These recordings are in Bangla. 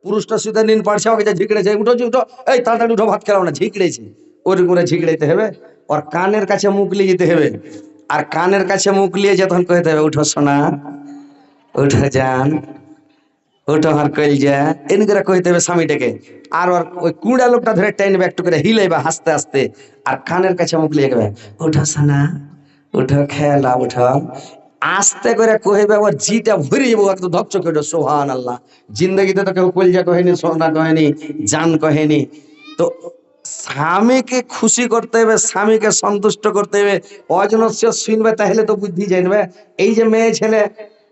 পুরুষটা শুধু নিন পাড়ছে, ওকে ঝিকড়েছে, উঠো উঠো, এই তাড়াতাড়ি উঠো, ভাত খেলাও না, ঝিকড়েছে, ওর করে ঝিকড়াইতে হবে, ওর কানের কাছে মুখ লিয়ে যেতে হবে, আর কানের কাছে মুখ লিয়ে যখন কইতে হবে উঠো সোনা, উঠো যান, ওটা আর কইল যা এন করে কইতে হবে স্বামীটাকে। আর ওর ওই কুড়া লোকটা ধরে টাইনবে, একটু করে হিলাইবে হাসতে হাসতে, আর কানের কাছে মুখ লিয়ে গেবে উঠো সোনা, উঠো খেলা, উঠো, আস্তে করে কইবে, ওর জিটা ভরে যাবো একটু ধপচ করে। সুবহান আল্লাহ। জিন্দগিতে তো কেউ কলজা কহেনি, সোনা কহেনি, জান কহেনি। তো স্বামীকে খুশি করতে হবে, স্বামীকে সন্তুষ্ট করতে হবে, অজনস্য শুনবে, তাহলে তো বুদ্ধি জানবে। এই যে মেয়ে ছেলে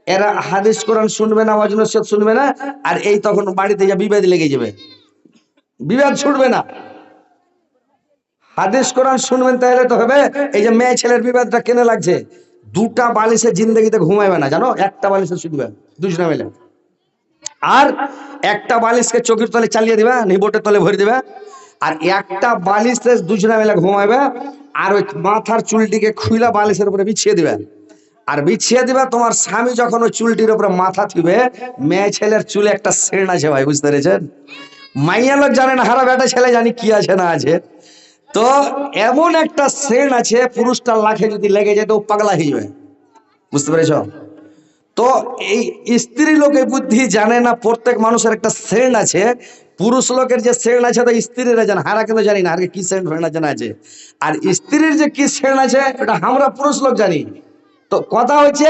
এরা হাদিস কোরআন শুনবে না, অজনস্য শুনবে না, আর এই তখন বাড়িতে যা বিবাদ লেগে যাবে, বিবাদ ছুটবে না। হাদিস কোরআন শুনবেন তাহলে তো হবে। এই যে মেয়ে ছেলের বিবাদটা কেনে লাগছে, দুটা বালিশে জিন্দগিতে ঘুমাইবে না, জানো, একটা বালিশে শুধবে দুজনে মিলে, আর একটা বালিশকে চোখের তলে চালিয়ে দিবা, নিবোটের তলে ভরে দিবা, আর একটা বালিশে দুজনে মিলে ঘুমাইবে, আর ওই মাথার চুলটিকে খুইলা বালিশের উপরে বিছিয়ে দিবে, আর বিছিয়ে দিবা। তোমার স্বামী যখন ওই চুলটির উপরে মাথা থিবে, মেয়ে ছেলের চুলে একটা সেন আছে ভাই, বুঝতে পেরেছেন? মাইয়া লোক জানে না, হারা বেটা ছেলে জানি কি আছে না আছে। তো এমন একটা সেন আছে, পুরুষটার লাখে যদি লেগে যায় তো পাগলা হয়ে যাবে, বুঝতে পেরেছ? তো এই স্ত্রী লোকের বুদ্ধি জানে না, প্রত্যেক মানুষের একটা সেন্ট আছে। পুরুষ লোকের যে সেন্ট আছে তো স্ত্রীরা জানে, হারা কিন্তু জানি না আর কি সেন্ট জানা আছে। আর স্ত্রীর যে কি সেন্ট আছে এটা আমরা পুরুষ লোক জানি। তো কথা হচ্ছে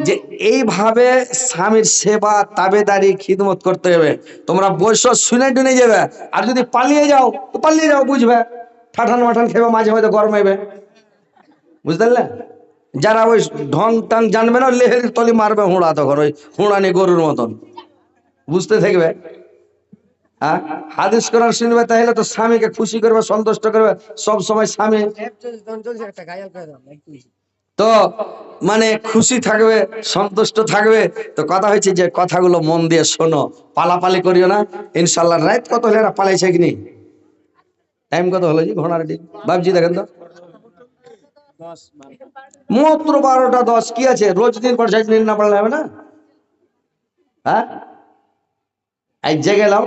যে এইভাবে স্বামীর সেবা, তাবেদারি, খিদমত করতে হবে। তোমরা বৈশ শুনে টুনে যাবে, আর যদি পালিয়ে যাও তো পালিয়ে যাও, বুঝবে, ঠাঠান মাঠান খেবে, মাঝে মাঝে গরম হবে, বুঝতে পারলে? যারা ওই ঢং টাং জানবে না, লেহের তলি মারবে হুঁড়া, তখন ওই হুঁড়ানি গরুর মতন, বুঝতে থাকবে। হ্যাঁ, হাদিস কোরআন শুনবে তাহলে তো স্বামীকে খুশি করবে, সন্তুষ্ট করবে সব সময় স্বামী, তো মানে খুশি থাকবে, সন্তুষ্ট থাকবে। তো কথা হচ্ছে যে কথাগুলো মন দিয়ে শোনো, পালাপালি করিও না। ইনশাল্লাহ। রাত কত হলে এরা পালাইছে কিনি? টাইম কত হলো জি ঘোড়ার ঠিক বাবজি দেখেন তো, মাত্র 12টা 10। কি আছে, রোজ দিন পর সাইজ না পারলে হবে না? হ্যাঁ, আজ জেগে গেলাম,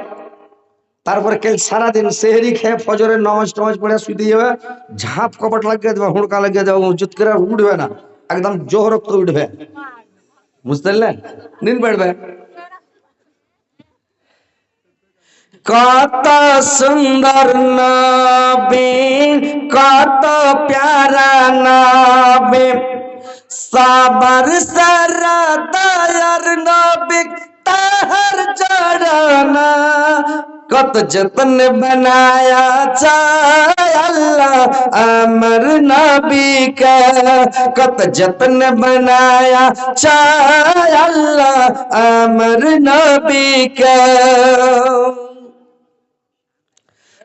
তারপরে কাল সারাদিন সেহরি খেয়ে ফজরের নামাজ টামাজ পড়ে শুতে যাবে, ঝাঁপ কপাট লাগিয়ে দেবে, হুড়কা লাগিয়ে দেবে, উচিত করে উঠবে না, একদম জোহর করে উঠবে, বুঝতে পারলেন? নিন পড়বে। কত সুন্দর নবী, কত প্যারা নবী, সাবার সারা দয়ার নবী, তাহার জড়ানা, কত যতন बनाया চায় আল্লাহ আমার নবীকে, কত যতন बनाया চায় আল্লাহ আমার নবীকে।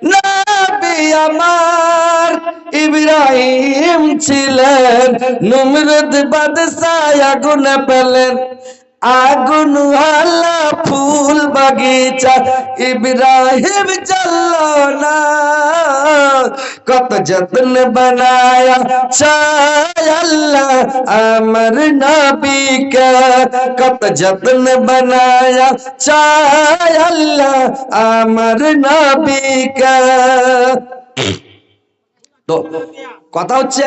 নবী আমার ইব্রাহিম ছিলেন, নমরুদ বাদশাহ আগুন পেলেন, আগুন ওয়ালা ফুল বাগিচা ইব্রাহিম জ্বললো না, কত যত্ন বানায়া চায় আল্লাহ আমার নবীকে, কত যত্ন বানায়া চায় আল্লাহ আমার নবীকে। তো কথা হচ্ছে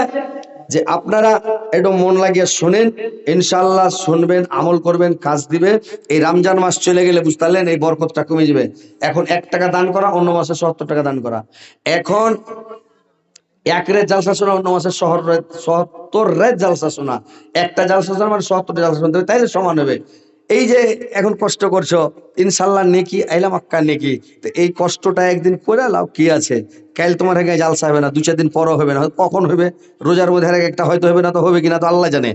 যে আপনারা একটু মন লাগিয়ে শোনেন, ইনশাআল্লাহ শুনবেন, আমল করবেন, কাজ দিবে। এই রমজান মাস চলে গেলে বুঝতে পারলেন এই বরকতটা কমে যাবে। এখন 1 টাকা দান করা, অন্য মাসে 70 টাকা দান করা। এখন 1 রাত জালসা শোনা, অন্য মাসে 70 রাত জালসা শোনা। একটা জালসা শোনা মানে 70 জালসা শুনতে হবে, তাইলে সমান হবে। এই যে এখন কষ্ট করছো, ইনশাল্লাহ নেকি আইলাম আক্কা নেকি। তো এই কষ্টটা একদিন করে লাও, কি আছে, কাল তোমার আগে জালসা হবে না, 2-4 দিন পরও হবে না, কখন হবে, রোজার মধ্যে একটা হয়তো হবে না, তো হবে কিনা তো আল্লাহ জানে।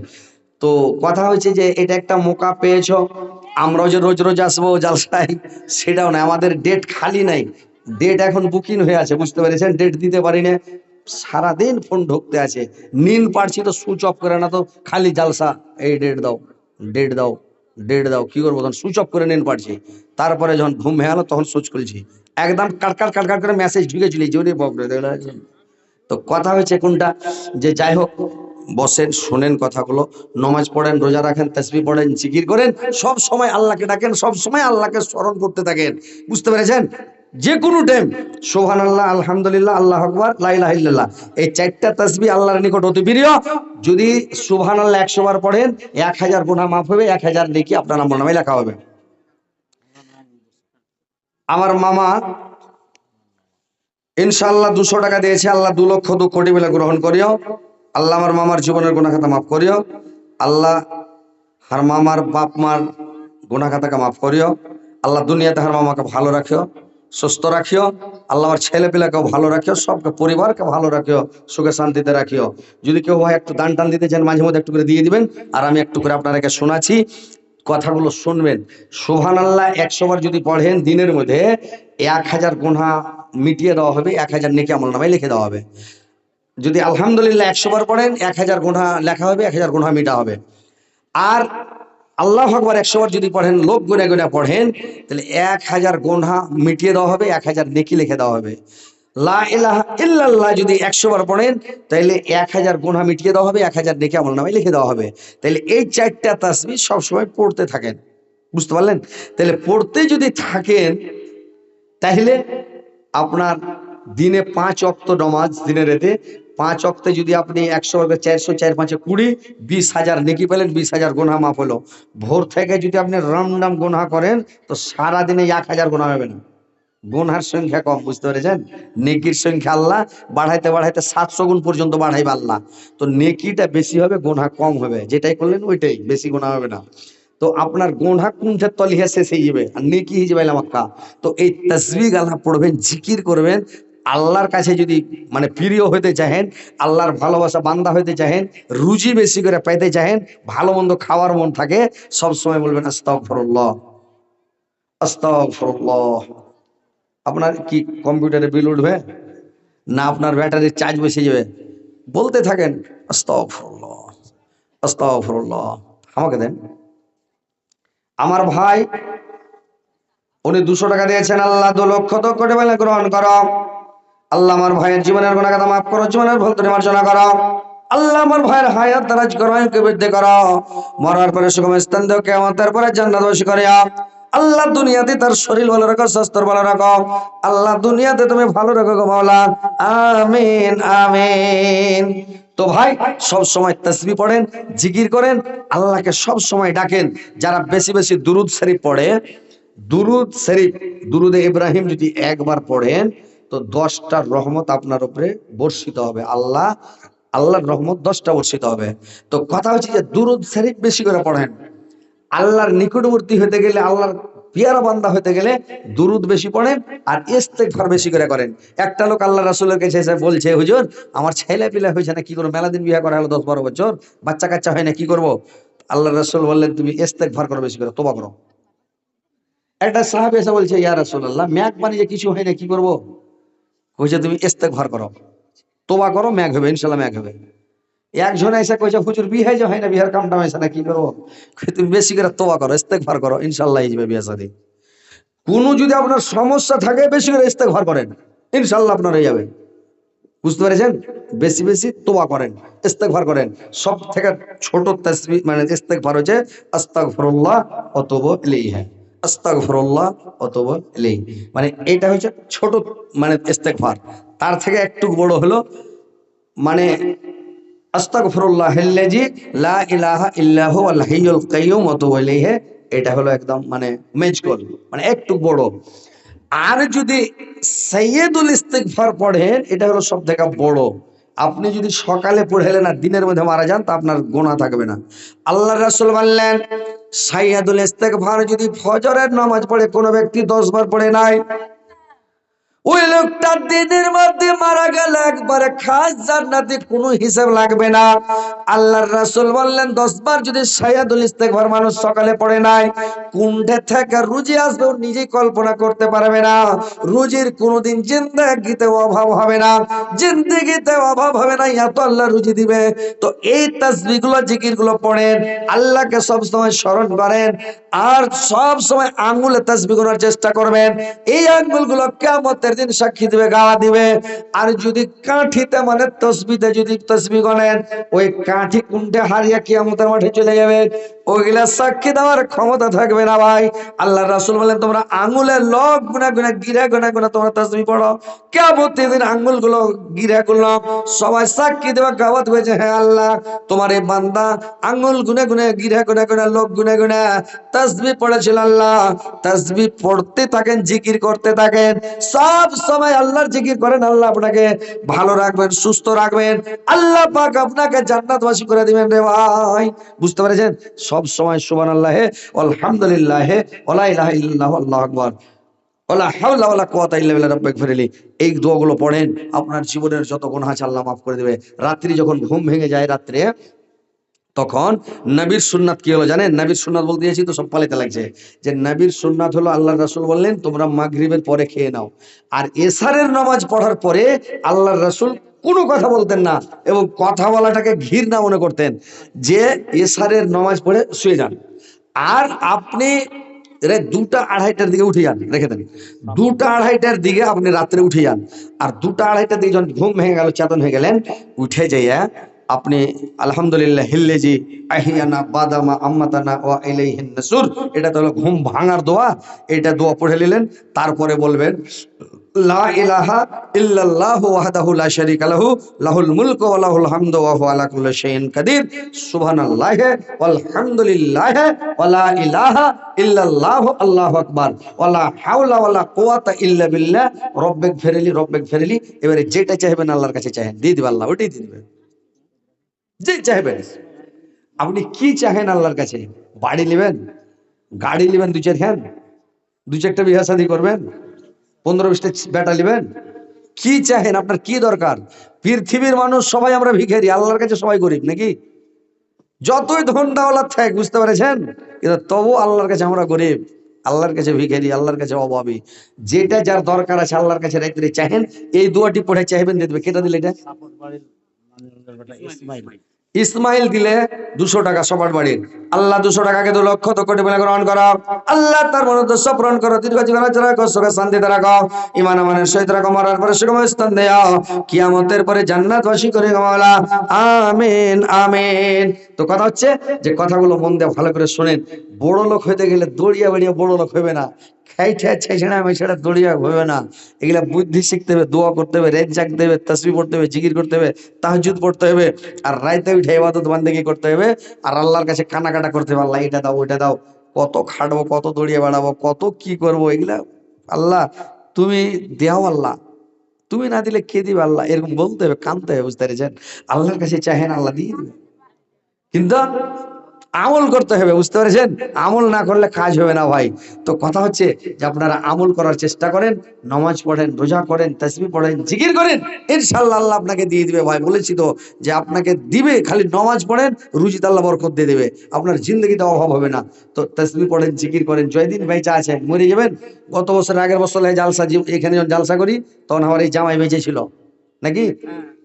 তো কথা হচ্ছে যে এটা একটা মৌকা পেয়েছো। আমরাও যে রোজ রোজ আসবো জালসায় সেটাও না, আমাদের ডেট খালি নাই, ডেট এখন বুকিং হয়ে আছে, বুঝতে পেরেছেন? ডেট দিতে পারি না, সারাদিন ফোন ঢুকতে আছে, নিন পারছি তো সুইচ অফ করে না, তো খালি জালসা, এই ডেট দাও, ডেট দাও, ডেট দাও, কি করবো, তখন সুইচ অফ করে নিন পারছি। তারপরে যখন ঘুম ভেঙে গেলো তখন সুইচ খুলছি, একদম কাটকাট কাটকাট করে মেসেজ ঢুকে চলেছি। তো কথা হয়েছে কোনটা, যে যাই হোক, বসেন, শোনেন কথাগুলো, নমাজ পড়েন, রোজা রাখেন, তাসবিহ পড়েন, জিকির করেন, সব সময় আল্লাহকে ডাকেন, সব সময় আল্লাহকে স্মরণ করতে থাকেন। বুঝতে পেরেছেন? যে কোনো টাইম সুবহানাল্লাহ, আলহামদুলিল্লাহ, আল্লাহু আকবার, লা ইলাহা ইল্লাল্লাহ, এই চারটা তাসবিহ আল্লাহর নিকট অতি প্রিয়। যদি সুবহানাল্লাহ 100 বার পড়েন 1000 গুনাহ মাফ হবে, 1000 নেকি আপনার আমলনামায় লেখা হবে। আমার মামা ইনশাআল্লাহ 200 টাকা দিয়েছে, আল্লাহ 2 লক্ষ 2 কোটি বলে গ্রহণ করিও। আল্লাহ আমার মামার জীবনের গুনাহ খাতা মাফ করিও। আল্লাহ হার মামার বাপ মার গুনাহ খাতাকে মাফ করিও। আল্লাহ দুনিয়াতে হার মামাকে ভালো রাখিও, সুস্থ রাখিও। আল্লাহ আমার ছেলে পেলেকেও ভালো রাখিও, সবকে পরিবারকে ভালো রাখিও, সুখে শান্তিতে রাখিও। যদি কেউ হয় একটু দান টান দিতে চান মাঝে মধ্যে একটু করে দিয়ে দিবেন, আর আমি একটু করে আপনাদেরকে শোনাচ্ছি, কথাগুলো শুনবেন। সুবহানাল্লাহ 100 বার যদি পড়েন দিনের মধ্যে 1000 গুনাহ মিটিয়ে দেওয়া হবে, 1000 নেকি আমলনামায় লিখে দেওয়া হবে। যদি আলহামদুলিল্লাহ 100 বার পড়েন 1000 গুনাহ লেখা হবে, 1000 গুনাহ মিটা হবে। আর আল্লাহু আকবার 100 বার যদি পড়েন, লোক গুনে গুনে পড়েন, তাহলে 1000 গুনাহ মিটিয়ে দেওয়া হবে, 1000 নেকি লিখে দেওয়া হবে। লা ইলাহা ইল্লাল্লাহ যদি 100 বার পড়েন, তাহলে 1000 গুনাহ মিটিয়ে দেওয়া হবে, 1000 নেকি আমলনামায় লিখে দেওয়া হবে। তাহলে এই চারটা তাসবিহ সব সময় পড়তে থাকেন। বুঝতে পারলেন? তাহলে পড়তে যদি থাকেন, তাহলে আপনার দিনে 5 ওয়াক্ত নামাজ, দিনে রাতে 5 ওয়াক্তে যদি আপনি 100 ভাগে 400, 4 5 20, 20,000 নেকি পেলেন, 20,000 গুনাহ মাফ হলো। ভোর থেকে যদি আপনি রামনাম গুনাহ করেন, তো সারা দিনে 1000 গুনাহ হবে না। গুনহার সংখ্যা কম। বুঝতে পেরেছেন? নেকির সংখ্যা আল্লাহ বাড়াইতে বাড়াইতে 700 গুণ পর্যন্ত বাড়াইবে আল্লাহ। তো নেকিটা বেশি হবে, গুনহা কম হবে। যেটাই করলেন ওইটাই বেশি, গুনাহ হবে না। তো আপনার গুনহা কোনটা তলিহা শেষ হয়ে যাবে, আর নেকি হয়ে যাবে মাক্কা। তো এই তাসবিহ আল্লাহ পড়বেন, জিকির করবেন। আল্লাহর কাছে যদি মানে প্রিয় হইতে চাহেন, আল্লাহর ভালোবাসা বান্দা হইতে চাহেন, রুজি বেশি করে পাইতে চাহেন, ভালো মন্দ খাওয়ার মন থাকে, সব সময় বলবেন আস্তাগফিরুল্লাহ, আস্তাগফিরুল্লাহ। আপনার কি কম্পিউটারে বিল উঠবে না আপনার ব্যাটারির চার্জ বেশি যাবে? বলতে থাকেন আস্তাগফিরুল্লাহ, আস্তাগফিরুল্লাহ। আমাকে দেন। আমার ভাই উনি 200 টাকা দিয়েছেন, আল্লাহ 2 লক্ষ তো কোটি বলে গ্রহণ করো। আল্লাহ আমার ভাইয়ের জীবনের গুনাহ খাতা মাফ করো, জীবনের ভুল ত্রুটি মার্জনা করো। আল্লাহ আমার ভাইয়ের হায়াত দারাজ করো, আয়ুকে বৃদ্ধি করো, মরার পরে সুগম স্থান দাও, কিয়ামতের পরে জান্নাতবাসী করিয়া। আল্লাহ দুনিয়াতে তার শরীর ভালো রাখো, স্বাস্থ্য ভালো রাখো। আল্লাহ দুনিয়াতে তুমি ভালো রাখো গো মাওলা, আমিন আমিন। তো ভাই সব সময় তাসবিহ পড়েন, জিকির করেন, আল্লাহকে সব সময় ডাকেন। যারা বেশি বেশি দুরুদ শরীফ পড়ে, দুরুদ শরীফ, দুরুদে ইব্রাহিম যদি একবার পড়েন, তো 10টা রহমত আপনার উপরে বর্ষিত হবে। আল্লাহর রহমত 10টা বর্ষিত হবে। তো কথা হচ্ছে যে দুরুদ শরীফ বেশি করে পড়েন। আল্লাহর নিকটবর্তী হতে গেলে, আল্লাহর পিয়ারা বান্দা হতে গেলে দুরুদ বেশি পড়েন আর ইস্তেগফার বেশি করে করেন। একটা লোক আল্লাহ রাসূলের কাছে এসে বলছে, হুজুর আমার ছেলে পিলা হয়েছে না, কি করবো? মেলা দিন বিয়ে করা হলো, 10-12 বছর, বাচ্চা কাচ্চা হয় না, কি করবো? আল্লাহ রাসূল বললেন, তুমি ইস্তেগফার করো, বেশি করে তওবা করো। একটা সাহাবী এসে বলছে, ইয়া রাসূলুল্লাহ ম্যাগ বানিয়ে কিছু হয় না, কি করবো? কইছে তুমি ইস্তেগফার করো, তওবা করো, ম্যাগ হবে, ইনশাআল্লাহ ম্যাগ হবে। একজন এসে কইছে, হুজুর বিয়ে যে হয় না, বিয়ের কামটা হয়েছে না, কি করবো? তুমি বেশি করে তওবা করো, ইস্তেগফার করো, ইনশাআল্লাহ হয়ে যাবে বিয়ে শাদী। কোনো যদি আপনার সমস্যা থাকে, বেশি করে ইস্তেগফার করেন, ইনশাআল্লাহ আপনার হয়ে যাবে। বুঝতে পেরেছেন? বেশি বেশি তওবা করেন, ইস্তেগফার করেন। সব থেকে ছোট তাসবিহ মানে ইস্তেগফার হচ্ছে আস্তাগফিরুল্লাহ ওয়া আতুবু ইলাইহি, আস্তাগফিরুল্লাহ ওয়া আতুবু ইলাইহি। মানে এটা হচ্ছে ছোট মানে ইস্তেগফার। তার থেকে একটু বড় হলো মানে আস্তাগফিরুল্লাহাল্লাযী লা ইলাহা ইল্লা হুয়াল হাইয়ুল কাইয়্যুম ওয়া আতুবু ইলাইহি। এটা হলো একদম মানে মেজকল, মানে একটু বড়। আর যদি সাইয়্যিদুল ইস্তিগফার পড়েন, এটা হলো সবথেকে বড়। আপনি যদি সকালে পড়েলেন আর দিনের মধ্যে মারা যান, তা আপনার গুনাহ থাকবে না। আল্লাহর রাসূল বললেন, সাইয়্যিদুল ইস্তিগফার যদি ফজরের নামাজ পড়ে কোনো ব্যক্তি 10 বার পড়ে নাই, ওই লোকটা দিনের মধ্যে মারা গেল একবারে খাস জান্নাতে, কোনো হিসাব লাগবে না। আল্লাহর রাসূল বললেন, 10 বার যদি সাইয়্যিদুল ইস্তিগফার মানুষ সকালে পড়ে নাই, কোনটা থেকে রুজি আসবে ও নিজেই কল্পনা করতে পারবে না। রুজির কোনোদিন জিন্দেগিতে অভাব হবে না, জিন্দেগিতে অভাব হবে না, এত আল্লাহ রুজি দিবে। তো এই তাসবিহগুলো, জিকিরগুলো পড়েন, আল্লাহকে সব সময় স্মরণ করেন, আর সব সময় আঙ্গুলে তাসবিহ করার চেষ্টা করবেন। এই আঙ্গুলগুলো কিয়ামতের দিন সাক্ষী দিবে, গাওয়া দিবে। আর যদি কাঠিতে মানে তসবিতে যদি তসবি গণেন, ওই কাঠি কুন্ডে হারিয়ে কিয়ামতের মাঠে চলে যাবে, ওইগুলা সাক্ষী দেওয়ার ক্ষমতা থাকবে না ভাই। আল্লাহ রাসূল বলেন তোমরা আঙ্গুলের লগ গুনা গুনা গিরা গুনা গুনা তোমরা তসবি পড়ো, কিয়ামতের দিন আঙ্গুল গুলো গিরা গুলো সবাই সাক্ষী দেওয়া গাওয়াত হয়েছে, হ্যাঁ আল্লাহ তোমার এই বান্দা আঙ্গুল গুনে গুনে গিরা গুনা গুনা লোক গুনে গুনে তসবি পড়েছিল। আল্লাহ তসবি পড়তে থাকেন, জিকির করতে থাকেন, সব সময় আল্লাহর জিকির করেন, আল্লাহ আপনাকে ভালো রাখবেন, সুস্থ রাখবেন, আল্লাহ পাক আপনাকে জান্নাতবাসী করে দিবেন রে ভাই। বুঝতে পেরেছেন? সব সময় সুবহানাল্লাহ আলহামদুলিল্লাহ ওয়া লা ইলাহা ইল্লাল্লাহু আল্লাহু আকবার ওয়ালা হাওলা ওয়ালা কুওয়াতা ইল্লা বিল্লাহ রাব্বিগফিরলি। এই দোয়াগুলো পড়েন, আপনার জীবনের যত গুনাহ আছে আল্লাহ মাফ করে দেবে। রাত্রি যখন ঘুম ভেঙে যায় রাত্রে, তখন নবীর সুন্নাত কি হলো জানেন? নবীর সুন্নাত বলতে দিয়েছি তো সব পালিতে লাগছে, যে নবীর সুন্নাত হলো আল্লাহর রাসূল বললেন তোমরা মাগরিবের পরে খেয়ে নাও, আর এশারের নামাজ পড়ার পরে আল্লাহর রাসূল কোনো কথা বলতেন না, এবং কথা বলাটাকে ঘৃণা মনে করতেন, যে এশারের নামাজ পড়ে শুয়ে যান। আর আপনি দুটা আড়াইটার দিকে উঠে যান, রেখে দেন, দুটা আড়াইটার দিকে আপনি রাত্রে উঠে যান। আর দুটা আড়াইটার দিকে যখন ঘুম ভেঙে গেল, চেতন হয়ে গেলেন, উঠে যাইয়া আপনি আলহামদুলিল্লাহ হিল্লেজি আহিয়ানা বাদামা আম্মাতানা ওয়া ইলাইহিন নাসুর, এটা তো হলো ঘুম ভাঙার দোয়া, এটা দোয়া পড়ে নিলেন। তারপরে বলবেন লা ইলাহা ইল্লাল্লাহু ওয়াহদাহু লা শারীকা লাহু লাহুল মুলকু ওয়া লাহুল হামদু ওয়া হুয়া আলা কুল্লি শাইইন কাদির সুবহানাল্লাহি ওয়াল হামদুলিল্লাহি ওয়া লা ইলাহা ইল্লাল্লাহু আল্লাহু আকবার ওয়া লা হাওলা ওয়া লা কুওয়াতা ইল্লা বিল্লাহ রব্বিগফিরলি। এবারে যেটা চাইবেন আল্লাহর কাছে চাহেন, দিয়ে দিবে আল্লাহ, ওটাই দিয়ে দিবে। যে চাইবেন, আপনি কি চাহেন আল্লাহর কাছে? বাড়ি নেবেন, গাড়ি নেবেন, দু চারখান, দু চারটা বিয়ে শাদী করবেন, 15-20টা বেটা নেবেন, কি চাহেন? আপনার কি দরকার? পৃথিবীর মানুষ সবাই আমরা ভিখারি, আল্লাহর কাছে সবাই গরিব নাকি? যতই ধন দৌলত থাক, বুঝতে পেরেছেন, কিন্তু তবু আল্লাহর কাছে আমরা গরিব, আল্লাহর কাছে ভিখারি, আল্লাহর কাছে অভাবী। যেটা যার দরকার আছে আল্লাহর কাছে রাইতে চাহেন, এই দোয়াটি পড়ে চাইবেন, দিয়ে দেবে। কেটা দিলে এটা? ইসমাইল দিলে 200 টাকা সবার বাড়ির। আল্লাহ 200 টাকাকে 2 লক্ষ তো কোটি বলে গ্রহণ করো। আল্লাহ তার মনোদ্দেশ্য পূরণ করো, দীর্ঘ জীবন রাখো, সুখে শান্তিতে রাখো, ঈমান আমানের সহিত রাখো, মরার পরে সুখময় স্থান দেও, কিয়ামতের পরে জান্নাতবাসী করে গো মাওলা, আমিন আমিন। তো কথা হচ্ছে যে কথাগুলো মন দিয়ে ভালো করে শুনেন। বড় লোক হইতে গেলে দড়িয়া বেড়িয়ে বড় লোক হবে না, খাইটা ছেছড়া মেছড়া দড়িয়া হবে না। এগুলা বুদ্ধি শিখতে হবে, দোয়া করতে হবে, রেদ জাগতে হবে, তাসবিহ পড়তে হবে, জিকির করতে হবে, তাহাজ্জুদ পড়তে হবে, আর রাইতে উঠে ইবাদত বান্দেগি করতে হবে, আর আল্লাহর কাছে কানাকাটা করতে হবে, আল্লাহ এটা দাও ওইটা দাও, কত খাটবো, কত দড়িয়ে বেড়াবো, কত কি করবো, এগুলা আল্লাহ তুমি দেও, আল্লাহ তুমি না দিলে কে দিবে, আল্লাহ এরকম বলতে হবে, কানতে হবে। বুঝতে পেরেছেন? আল্লাহর কাছে চাহেন, আল্লাহ দিয়ে দিবে, কিন্তু আমল করতে হবে। বুঝতে পেরেছেন? আমল না করলে কাজ হবে না ভাই। তো কথা হচ্ছে যে আপনারা আমল করার চেষ্টা করেন, নামাজ পড়েন, রোজা করেন, তাসবিহ পড়েন, জিকির করেন, ইনশাআল্লাহ আল্লাহ আপনাকে দিয়ে দিবে ভাই। বলেছি তো যে আপনাকে দিবে, খালি নামাজ পড়েন, রুজিতে আল্লাহ বরকত দিয়ে দেবে, আপনার জিন্দগিতে অভাব হবে না। তো তাসবিহ পড়েন, জিকির করেন, জয়দিন বেঁচে আছেন, মরে যাবেন। গত বছর আগের বছর জালসা, এখানে যখন জালসা করি তখন আমার এই জামাই বেঁচে ছিল নাকি?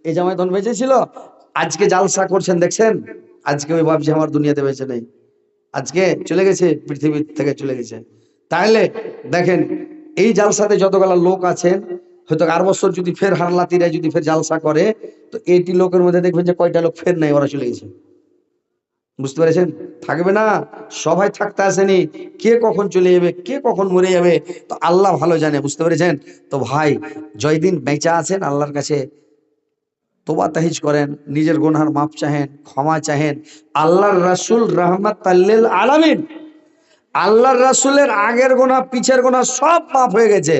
এই জামাই তখন বেঁচে ছিল। আজকে জালসা করছেন দেখছেন, আজকে ওই ভাবছি আমার দুনিয়াতে বেঁচে নেই, আজকে চলে গেছে, পৃথিবী থেকে চলে গেছে। তাহলে দেখেন, এই জালসাতে যতগুলা লোক আছেন, হয়তো আর বছর যদি ফের হারলাতিরা যদি ফের জালসা করে, তো 80 লোকের মধ্যে দেখবেন যে কয়টা লোক ফের নাই, ওরা চলে গেছে। বুঝতে পেরেছেন? থাকবে না, সবাই থাকতে আসেনি, কে কখন চলে যাবে, কে কখন মরে যাবে, তো আল্লাহ ভালো জানে। বুঝতে পেরেছেন? তো ভাই জয়দিন বেঁচে আছেন, আল্লাহর কাছে তোবা তাহিজ করেন, নিজের গুনার মাপ চাহেন, ক্ষমা চাহেন। আল্লাহর রাসূল রাহমাতাল লিল আলামিন, আল্লাহর রাসূলের আগের গুনাহ পিছের গুনাহ সব মাফ হয়ে গেছে।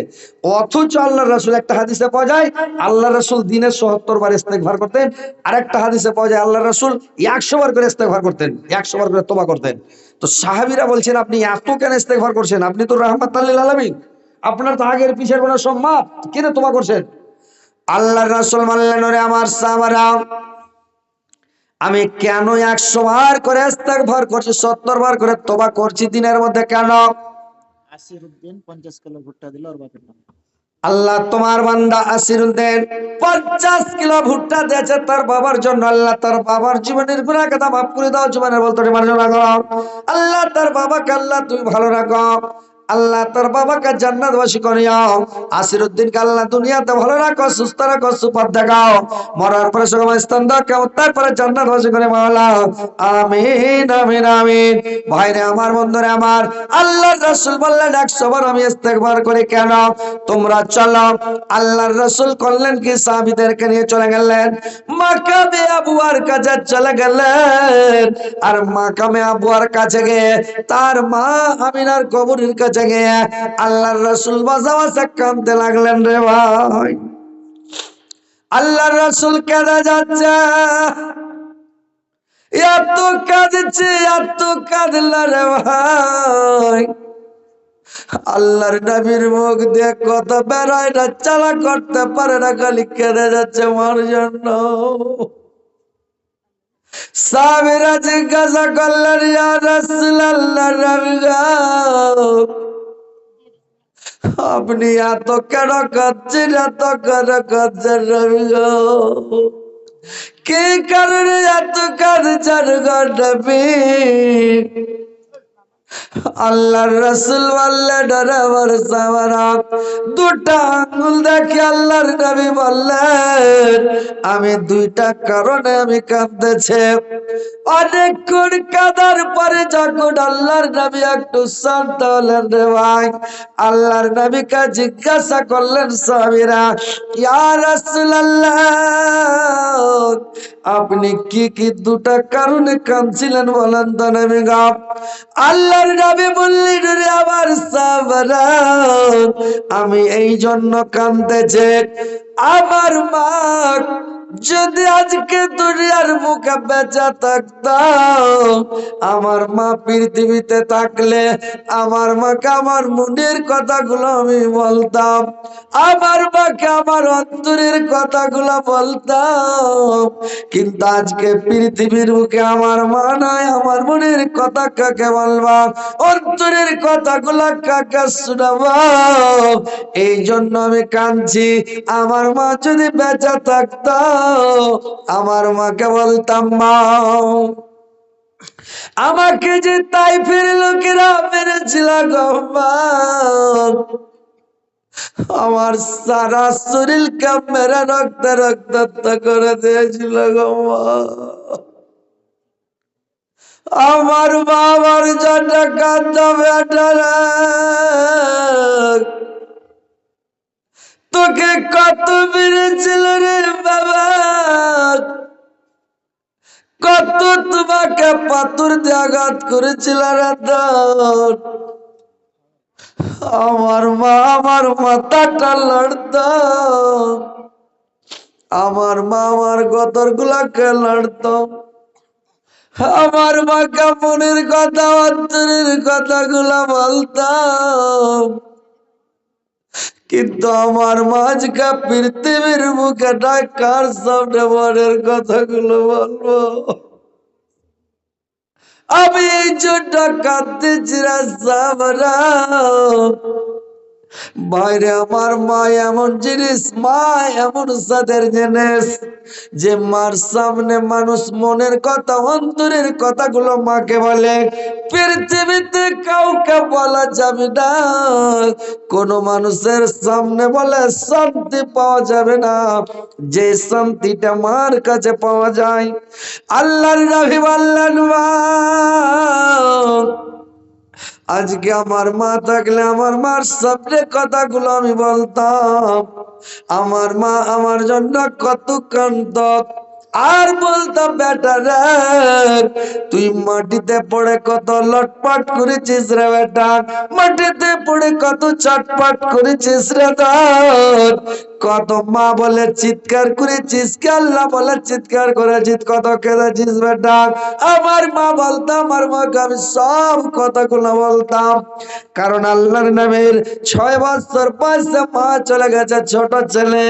অথচ আল্লাহর রাসূল, একটা হাদিসে পাওয়া যায় আল্লাহর রাসূল দিনে ৭০ বার ইস্তেগফার করতেন, আর একটা হাদিসে পাওয়া যায় আল্লাহর রাসূল 100 বার করে ইস্তেগফার করতেন, 100 বার করে তওবা করতেন। তো সাহাবীরা বলছেন আপনি এত কেন ইস্তেগফার করছেন? আপনি তো রাহমাতাল লিল আলামিন, আপনার তো আগের পিছের গুনাহ সব মাফ, কেন তওবা করছেন? আল্লাহর রাসূল বললেন, ওরে আমার সাহাবারা, আমি কেন 100 বার করে ইস্তেগফার করছি, 70 বার করে তওবা করছি দিনের মধ্যে কেন? আসিরউদ্দিন 50 কিলো ভুট্টা দিল ওর বাপের নাম। আল্লাহ তোমার বান্দা আসিরউদ্দিন 50 কিলো ভুট্টা দিয়েছে তার বাবার জন্য। আল্লাহ তার বাবার জীবনের গুনাহ কথা মাফ করে দাও, জীবনের বলতে মার্জনা করো। আল্লাহ তার বাবাকে আল্লাহ তুমি ভালো রাখো। আল্লাহ তোর বাবাকে জান্নাতবাসী করিও। আসিরউদ্দিনকে আল্লাহ দুনিয়াতে ভালো রাখো, সুস্থ রাখো, সুপথ দেখাও, মরার পরে সময় স্থান দাও, কেমন পরে জান্নাতবাসী করে মাওলা। আমিন আমিন আমিন। ভাইরে আমার, বন্ধুরে আমার, আল্লাহর রাসূল বললেন 100 বার আমি ইস্তেগফার করি কেন? তোমরা চলো। আল্লাহর রাসূল করলেন কি, সাহাবীদেরকে নিয়ে চলে গেলেন মাকামে আবুয়ার কাছে চলে গেলেন। আর মাকামে আবুয়ার কাছে গিয়ে তার মা আমিনার কবরের কাছে গিয়ে আল্লাহর রাসূল বাজা বাজা কাঁদতে লাগলেন রে ভাই। আল্লাহর রাসূল কেঁদে যাচ্ছে, এত কাঁদছে, এত কাঁদলা রে ভাই। আল্লাহর নবীর মুখ দিয়ে কত বেরোয় না, চালা করতে পারে না, খালি কেঁদে যাচ্ছে মার জন্য। সাহাবীরা জিজ্ঞাসা করলেন, ইয়া রাসূলুল্লাহ, নবী গো, আপনি এত কেন কাঁদছেন, এত কেন কাঁদছেন নবী গো? কি কারণে এত কাঁদছেন গো নবী? আল্লাহর রাসূল বললেন, আরে আমার সাহাবারা, দুটা আঙ্গুল দেখে আল্লাহর নবী বললেন, আমি দুইটা কারণে আমি কাঁদতেছি। অনেকক্ষণ কাঁদার পরে যখন আল্লাহর নবী একটু শান্ত হলেন রে ভাই, আল্লাহর নবীকে জিজ্ঞাসা করলেন সাহাবীরা, ইয়া রাসূলুল্লাহ, আপনি কি কি দুটা কারণে কাঁদছিলেন বলেন তো নবী গো? আল্লাহর নবী বললেন, রে আমার সাহাবারা, আমি এই জন্য কাঁদতেছি, আমার মা যদি আজকে দুনিয়ার মুখে বেঁচে থাকতাম, আমার মা পৃথিবীতে থাকলে আমার মাকে আমার মনের কথাগুলো আমি বলতাম, আমার মাকে আমার অন্তরের কথাগুলো বলতাম। কিন্তু আজকে পৃথিবীর মুখে আমার মা নাই, আমার মনের কথা কাকে বলবা, অন্তরের কথাগুলো কাকে শোনাবো? এই জন্য আমি কাঁদছি। আমার মা যদি বেঁচে থাকতো, আমার মাকে বলতাম, মা, আমাকে যে তাইফের লোকেরা মেরেছিল গো মা, আমার সারা শরীরকে মেরে রক্ত রক্তাক্ত করে দিয়েছিল গো মা। আমার বাবার জন্য কাঁদতে বেটারা, তোকে কত মেরেছিল রে বাবা, কত তোমাকে পাথর দিয়ে আঘাত করেছিল রে দর। আমার মা আমার মাথাটা লড়ত, আমার মা আমার গতর গুলাকে লড়ত, আমার মাকে মনের কথা অন্তরের কথাগুলা বলতাম। কিন্তু আমার মাঝকা পৃথিবীর মুখে ডাকার সামনে মনের কথাগুলো বলবো, আমি এই জন্য কাঁদতেছি রে সাহাবারা। বাইরে আমার মা এমন জিনিস, মা এমন সাদের জিনিস, যে মার সামনে মানুষ মনের কথা অন্তরের কথাগুলো মাকে বলে, পৃথিবীতে কাউকে বলা যাবে না। কোন মানুষের সামনে বলে শান্তি পাওয়া যাবে না, যে শান্তিটা মার কাছে পাওয়া যায়। আল্লাহর নবী বললেন, মা, আজকে আমার মা থাকলে আমার মার সামনে কথাগুলো আমি বলতাম, আমার মা আমার জন্য কত কাঁদত, আর বলতাম, বেটা রে, তুই মাটিতে পড়ে কত লটপট করেছিস রে বেটা, মাটিতে পড়ে কত চটপট করেছিস রে তোর, কত মা বলে চিৎকার করেছিস, আল্লাহ বলে চিৎকার করেছিস, কত কেঁদেছিস বেটা। আমার মা বলতাম, আমার মাকে আমি সব কথাগুলো বলতাম। কারণ আল্লাহর নবীর 6 বছর বয়সে মা চলে গেছে, ছোট ছেলে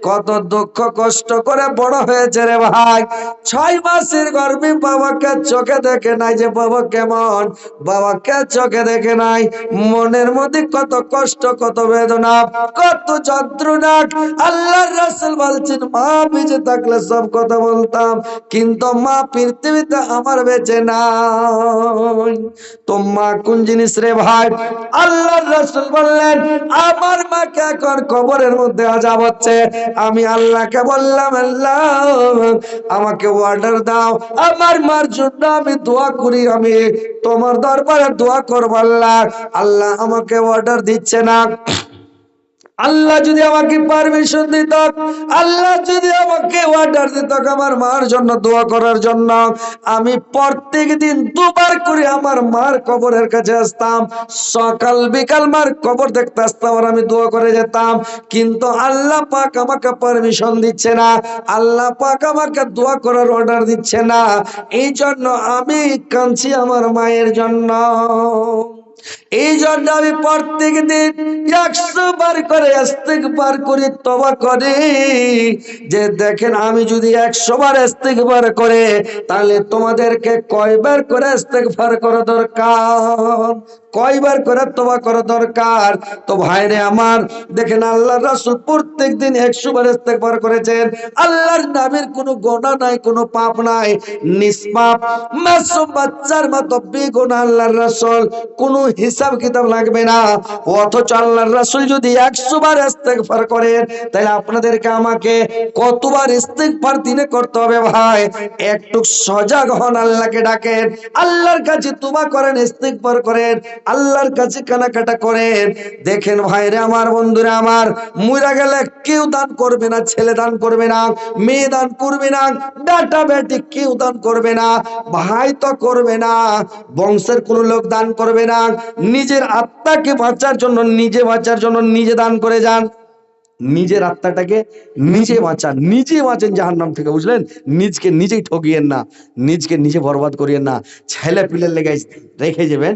কত দুঃখ কষ্ট করে বড় হয়েছে রে ভাই। 6 মাসের গর্ভে বাবাকে চোখে দেখে নাই, যে বাবা কেমন, বাবাকে চোখে দেখে নাই। মনের মধ্যে কত কষ্ট, কত বেদনা, কত যন্ত্রণা, আল্লাহর রাসূল বলছেন মা বেঁচে থাকলে সব কথা বলতাম, কিন্তু মা পৃথিবীতে আমার বেঁচে নাই। তো মা কোন জিনিস রে ভাই? আল্লাহর রাসূল বললেন আমার মাকে এখন কবরের মধ্যে আযাব হচ্ছে। আমি আল্লাহকে বললাম আল্লাহ আমাকে অর্ডার দাও, আমার মার জন্য আমি দোয়া করি, আমি তোমার দরবারে দোয়া করব। আল্লাহ আল্লাহ আমাকে অর্ডার দিচ্ছে না। আল্লাহ যদি আমাকে পারমিশন দিত, আল্লাহ যদি আমাকে অর্ডার দিত আমার মার জন্য দোয়া করার জন্য, আমি প্রত্যেক দিন দুবার করে আমার মার কবরের কাছে আসতাম, সকাল বিকাল মার কবর দেখতে আসতাম আর আমি দোয়া করে যেতাম। কিন্তু আল্লাহ পাক আমাকে পারমিশন দিচ্ছে না, আল্লাহ পাক আমাকে দোয়া করার অর্ডার দিচ্ছে না। এই জন্য আমি কাঁদছি আমার মায়ের জন্য। এই জন্য আমি প্রত্যেক দিন 100 বার করে ইস্তিগফার করি, তওবা করি। যে দেখেন আমি যদি 100 বার ইস্তিগফার করে, তাহলে তোমাদেরকে কয়বার করে ইস্তিগফার করা দরকার, কয়বার করে তওবা করা দরকার? তো ভাইরে আমার দেখেন আল্লাহর রাসূল প্রত্যেক দিন 100 বার ইস্তিগফার করেছেন। আল্লাহর নবীর কোনো গুনাহ নাই, কোনো পাপ নাই, নিষ্পাপ মাসুম বাচ্চার মতো বেগুনাহ আল্লাহর রাসূল, কোনো হিসাব কিতাব লাগবে না। অথচ আল্লাহর রাসূল যদি 100 বার ইস্তিগফার করেন, তাহলে আপনাদেরকে আমাকে কতবার ইস্তিগফার দিনে করতে হবে ভাই? একটু সজাগ হন, আল্লাহকে ডাকেন, আল্লাহর কাছে তওবা করেন, ইস্তিগফার করেন, আল্লাহর কাছে কানাকাটা করেন। দেখেন ভাইরে আমার, বন্ধুরা আমার, মইরা গেলে কেউ দান করবে না, ছেলে দান করবে না, মেয়ে দান করবে না, বেটা বেটি কেউ দান করবে না, ভাই তো করবে না, বংশের কোন লোক দান করবে না। নিজের আত্মাকে বাঁচার জন্য, নিজে বাঁচার জন্য নিজে দান করে যান। নিজের আত্মাটাকে নিজে বাঁচান, নিজে বাঁচেন জাহান্নাম থেকে, বুঝলেন? নিজকে নিজেই ঠকিয়েন না, নিজকে নিজে বরবাদ করিয়েন না। ছেলে পিলের লেগে রেখে যাবেন,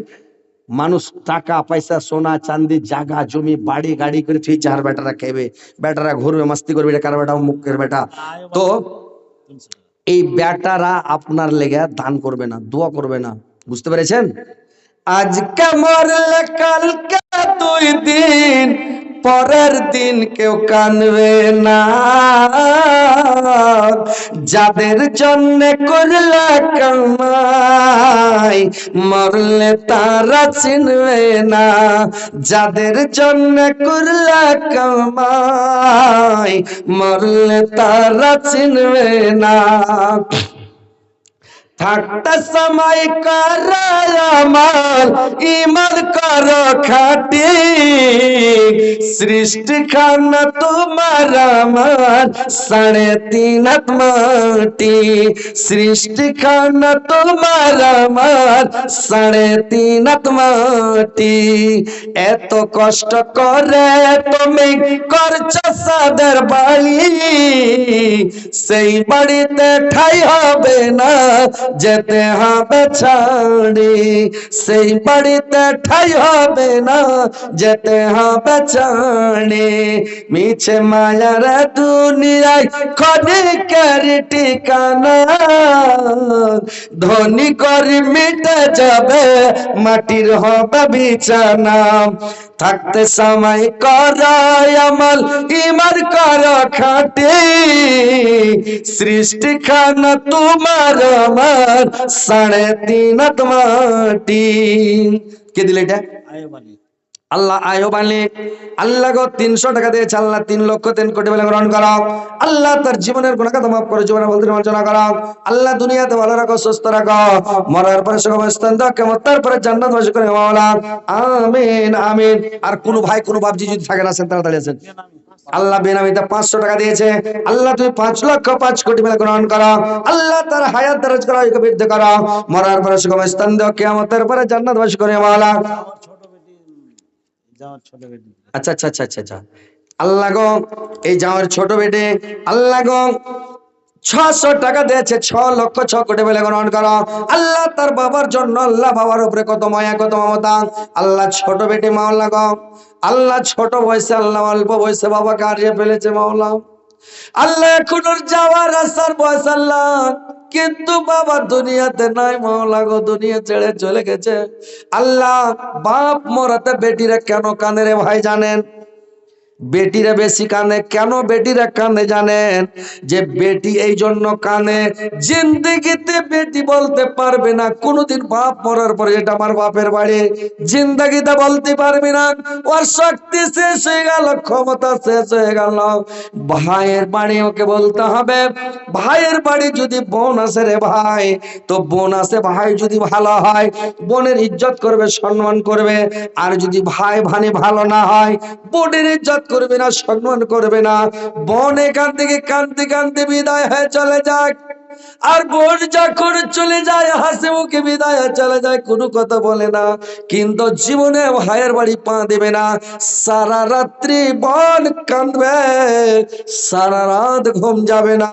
মানুষ টাকা পয়সা সোনা চাঁদি জায়গা জমি বাড়ি গাড়ি করে তুই চার বেটারা খেবে, বেটারা ঘুরবে মাস্তি করবে, এটা কার বেটা? মুখের বেটা। তো এই বেটারা আপনার লেগে দান করবে না, দোয়া করবে না, বুঝতে পেরেছেন? আজকে মরলে কালকে 2 দিন, পরের দিন কেউ কানবে না। যাদের জন্য করলে কামাই, মরলে তারা চিনবে না। যাদের জন্য করলে কামাই, মরলে তারা চিনবে না। থাকতে সময় কর আমার ইমান কর খাটি, সৃষ্টি খানা তোমার আমার 3.5 হাত মাটি, সৃষ্টি খানা তোমার আমার 3.5 হাত মাটি। এত কষ্ট করে তুমি করছো সাদের বাড়ি, সেই বাড়িতে ঠাই হবে না, যেতে হবে ছাড়ি, সেই বাড়িতে ঠাই হবে না, যেতে হবে ছাড়ি। মিছে মায়ার দুনিয়ায় ক্ষণিকের ঠিকানা, ধনী করে মিটে যাবে, মাটির হবে বিছানা। থাকতে সময় কর আমল ইমান কর খাটি, সৃষ্টি খানা তোমার আমার 3.5 হাত মাটি। কে দিল এটা? আয়ুব আলী। আল্লাহ আয়ুব আলী, আল্লাহ গো 300 টাকা দিয়েছে, আল্লাহ 3,03,00,000 বলে গ্রহণ করো। আল্লাহ তার জীবনের গুনাহ কথা মাফ করে, জীবনে বলতে মার্জনা করো। আল্লাহ দুনিয়াতে ভালো রাখো, সুস্থ রাখো, মরার পরে সুখস্থান দাও, কিয়ামত তারপরে জান্নাত বাসী করে মাওলা, আমিন আমিন। আর কোন ভাই কোন বাপজি যদি থাকে না, সেন তাড়াতাড়ি আছেন। আল্লাহ বেনামিতে 500 টাকা দিয়েছে, আল্লাহ তুমি 5,05,00,000 বলে গ্রহণ করো। আল্লাহ তার হায়াত দারাজ করো, বৃদ্ধি করো, মরার পরে সুখস্থান দাও, কিয়ামতের পরে জান্নাত বাসী করে মাওলা। আচ্ছা আচ্ছা আচ্ছা আচ্ছা আচ্ছা। আল্লাহ গো এই যাওয়ার ছোট বেটে, আল্লাহ গো 600 টাকা দিয়েছে, 6,06,00,000 বলে গ্রহণ করো। আল্লাহ তার বাবার জন্য, আল্লাহ বাবার উপরে কত মায়া কত মমতা। আল্লাহ ছোট বেটে মাওলা গো, আল্লাহ ছোট বয়সে, আল্লাহ অল্প বয়সে বাবাকে হারিয়ে ফেলেছে মাওলা। আল্লাহ এখন ওর যাওয়ার আসার বয়স আল্লাহ, কিন্তু বাবা দুনিয়াতে নাই মাওলা গো, দুনিয়া ছেড়ে চলে গেছে। আল্লাহ বাপ মরাতে বেটিরা কেন কানে রে ভাই জানেন? বেটিরা বেশি কানে কেন? বেটিরা কানে জানেন যে বেটি এই জন্য কানে, জিন্দেগিতে বেটি বলতে পারবে না কোনোদিন, বাপ মরার পরে এটা আমার বাপের বাড়ি, জিন্দেগিতে বলতে পারবে না। ওর শক্তি শেষ হয়ে গেল, ক্ষমতা শেষ হয়ে গেল, ভাইয়ের বাড়ি ওকে বলতে হবে। ভাইয়ের বাড়ি যদি বোন আসে রে ভাই, তো বোন আসে, ভাই যদি ভালো হয় বোনের ইজ্জত করবে, সম্মান করবে। আর যদি ভাই ভানি ভালো না হয়, বোনের ইজ্জত করবে না, সম্মান করবে না। বোন এখান থেকে কাঁদতে কাঁদতে বিদায় হয়ে চলে যাক, আর বোন যখন চলে যায় হাসি মুখে বিদায় হয়ে চলে যায়, কোনো কথা বলে না, কিন্তু জীবনে ভাইয়ের বাড়ি পা দেবে না। সারা রাত্রি বোন কাঁদবে, সারা রাত ঘুম যাবে না।